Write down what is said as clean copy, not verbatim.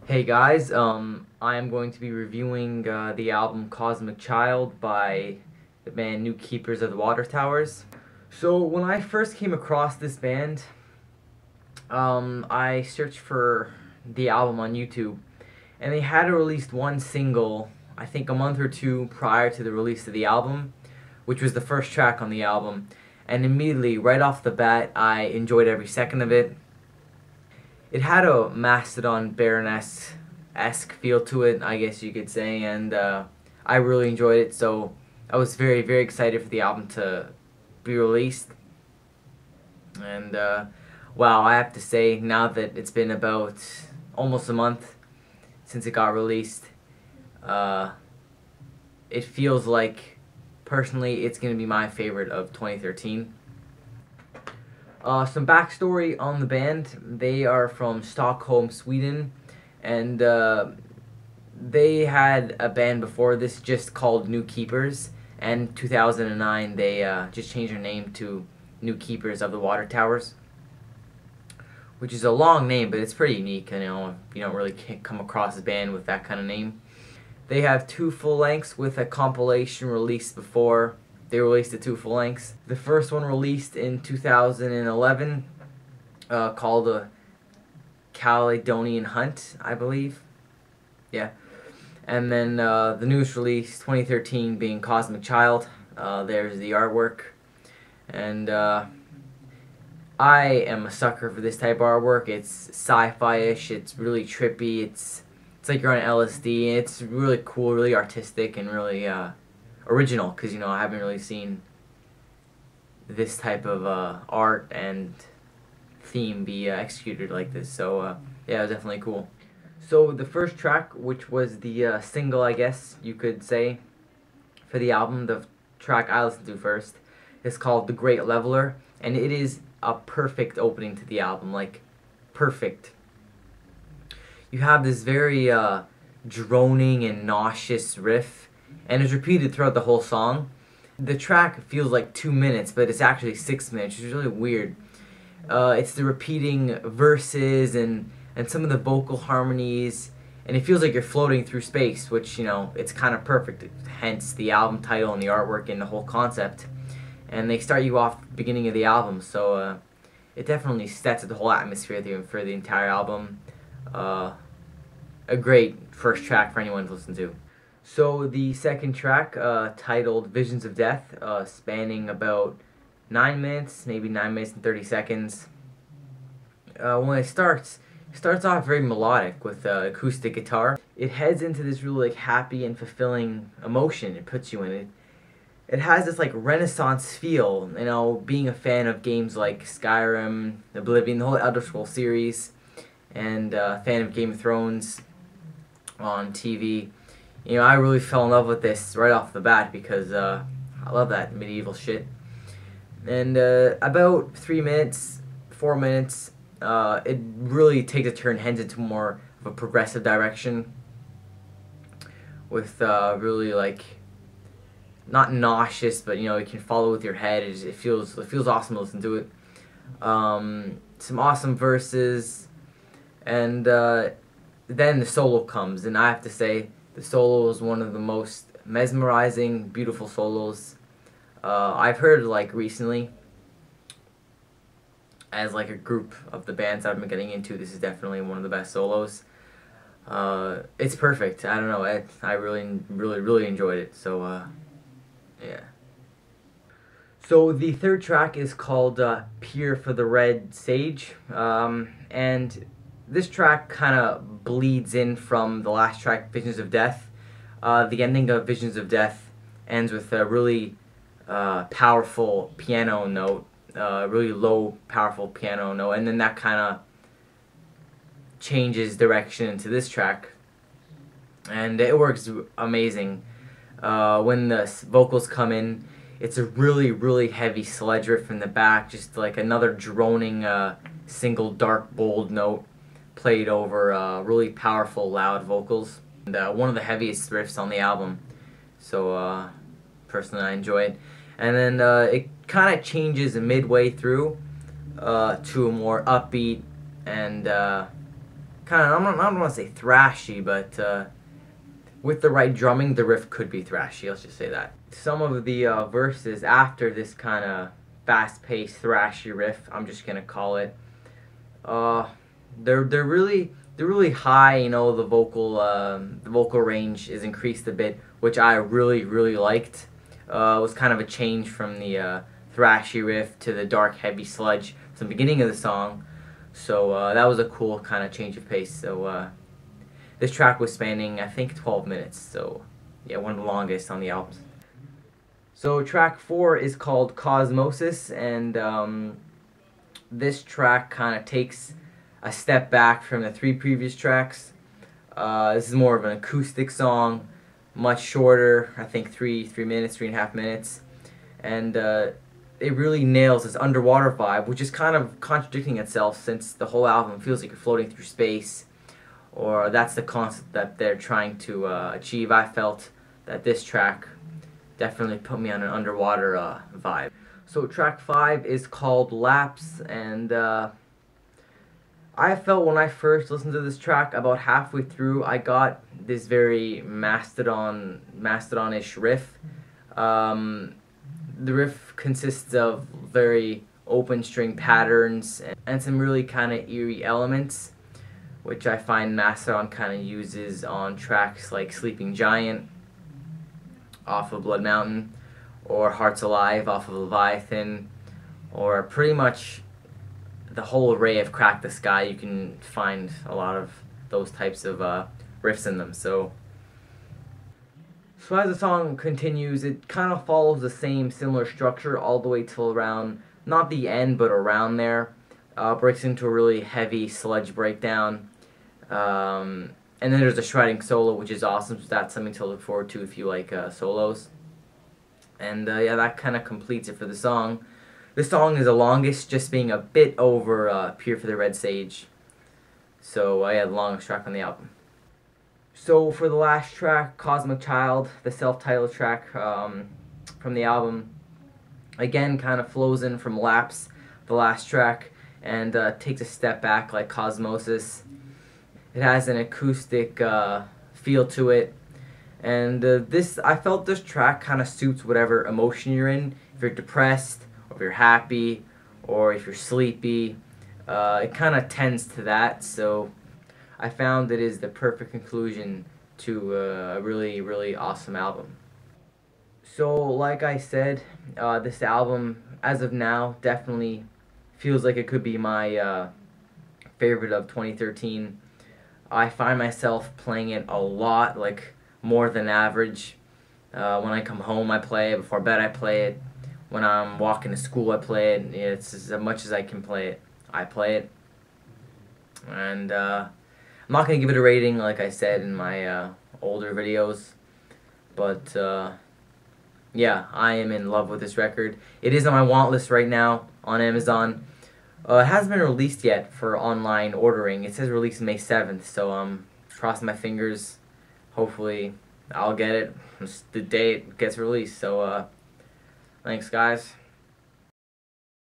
Hey guys, I am going to be reviewing the album Cosmic Child by the band New Keepers of the Water Towers. So when I first came across this band, I searched for the album on YouTube, and they had released one single, I think a month or two prior to the release of the album, which was the first track on the album, and immediately, right off the bat, I enjoyed every second of it. It had a Mastodon Baroness-esque feel to it, I guess you could say, and I really enjoyed it. So I was very, very excited for the album to be released. And wow, I have to say, now that it's been about almost a month since it got released, uh, it feels like, personally, it's going to be my favorite of 2013. Some backstory on the band. They are from Stockholm, Sweden, and they had a band before this just called New Keepers, and 2009 they just changed their name to New Keepers of the Water Towers, which is a long name, but it's pretty unique. You know, you don't really come across a band with that kind of name. They have two full lengths with a compilation released before they released the two full lengths. The first one released in 2011 called The Caledonian Hunt, I believe. Yeah. And then the newest release, 2013, being Cosmic Child. There's the artwork. And I am a sucker for this type of artwork. It's sci-fi-ish, it's really trippy, it's like you're on LSD, and it's really cool, really artistic, and really original, because, you know, I haven't really seen this type of art and theme be executed like this. So yeah, it was definitely cool. So the first track, which was the single, I guess you could say, for the album, the track I listened to first, is called The Great Leveler, and it is a perfect opening to the album, like, perfect. You have this very droning and nauseous riff, and it's repeated throughout the whole song. The track feels like 2 minutes, but it's actually 6 minutes, which is really weird. It's the repeating verses and some of the vocal harmonies, and it feels like you're floating through space, which, you know, it's kind of perfect, hence the album title and the artwork and the whole concept. And they start you off at the beginning of the album, so it definitely sets the whole atmosphere for the entire album. A great first track for anyone to listen to. So the second track, titled Visions of Death, spanning about 9 minutes, maybe 9 minutes and 30 seconds. When it starts off very melodic with acoustic guitar. It heads into this really, like, happy and fulfilling emotion it puts you in. It has this, like, Renaissance feel, you know, being a fan of games like Skyrim, Oblivion, the whole Elder Scrolls series, and a fan of Game of Thrones on TV. You know, I really fell in love with this right off the bat because I love that medieval shit. And about 3 minutes, 4 minutes, it really takes a turn, heads into more of a progressive direction with really, like, not nauseous, but, you know, you can follow with your head. It feels awesome to listen to it. Some awesome verses, and then the solo comes, and I have to say the solo is one of the most mesmerizing, beautiful solos I've heard, like, recently. As, like, a group of the bands I've been getting into, this is definitely one of the best solos. It's perfect. I don't know. I really enjoyed it. So yeah. So the third track is called Pier for the Red Sage, and this track kind of bleeds in from the last track, Visions of Death. The ending of Visions of Death ends with a really powerful piano note, really low, powerful piano note, and then that kind of changes direction into this track, and it works amazing. When the vocals come in, it's a really heavy sledge riff in the back, just like another droning single dark bold note played over really powerful loud vocals, and one of the heaviest riffs on the album. So personally, I enjoy it. And then it kind of changes midway through to a more upbeat and kind of, I don't want to say thrashy, but with the right drumming, the riff could be thrashy. Let's just say that. Some of the verses after this kind of fast-paced thrashy riff, I'm just gonna call it. Uh, they're really high. You know, the vocal range is increased a bit, which I really liked. It was kind of a change from the thrashy riff to the dark, heavy sludge from the beginning of the song. So that was a cool kind of change of pace. So this track was spanning, I think, 12 minutes. So yeah, one of the longest on the album. So track 4 is called Cosmosis, and this track kind of takes a step back from the 3 previous tracks. This is more of an acoustic song, much shorter. I think 3 minutes, 3.5 minutes, and it really nails this underwater vibe, which is kind of contradicting itself since the whole album feels like you're floating through space, or that's the concept that they're trying to achieve. I felt that this track definitely put me on an underwater vibe. So track 5 is called Lapse, and I felt when I first listened to this track, about halfway through, I got this very Mastodon-ish riff. The riff consists of very open string patterns and some really kind of eerie elements, which I find Mastodon kind of uses on tracks like Sleeping Giant off of Blood Mountain, or Hearts Alive off of Leviathan, or pretty much the whole array of Crack the Sky. You can find a lot of those types of riffs in them. So as the song continues, it kind of follows the same similar structure all the way till around, not the end, but around there. Breaks into a really heavy sludge breakdown. And then there's a shredding solo, which is awesome, so that's something to look forward to if you like solos. And yeah, that kind of completes it for the song. This song is the longest, just being a bit over Pier for the Red Sage. So yeah, the longest track on the album. So for the last track, Cosmic Child, the self-titled track from the album, again kind of flows in from Lapse, the last track, and takes a step back like Cosmosis. It has an acoustic feel to it, and I felt this track kind of suits whatever emotion you're in. If you're depressed, or if you're happy, or if you're sleepy, it kind of tends to that. So I found it is the perfect conclusion to a really awesome album. So like I said, this album, as of now, definitely feels like it could be my favorite of 2013. I find myself playing it a lot, like more than average. When I come home, I play it. Before bed, I play it. When I'm walking to school, I play it. It's as much as I can play it, I play it. And I'm not going to give it a rating like I said in my older videos. But yeah, I am in love with this record. It is on my want list right now on Amazon. It hasn't been released yet for online ordering. It says released May 7th, so I'm crossing my fingers. Hopefully I'll get it the day it gets released. So thanks guys.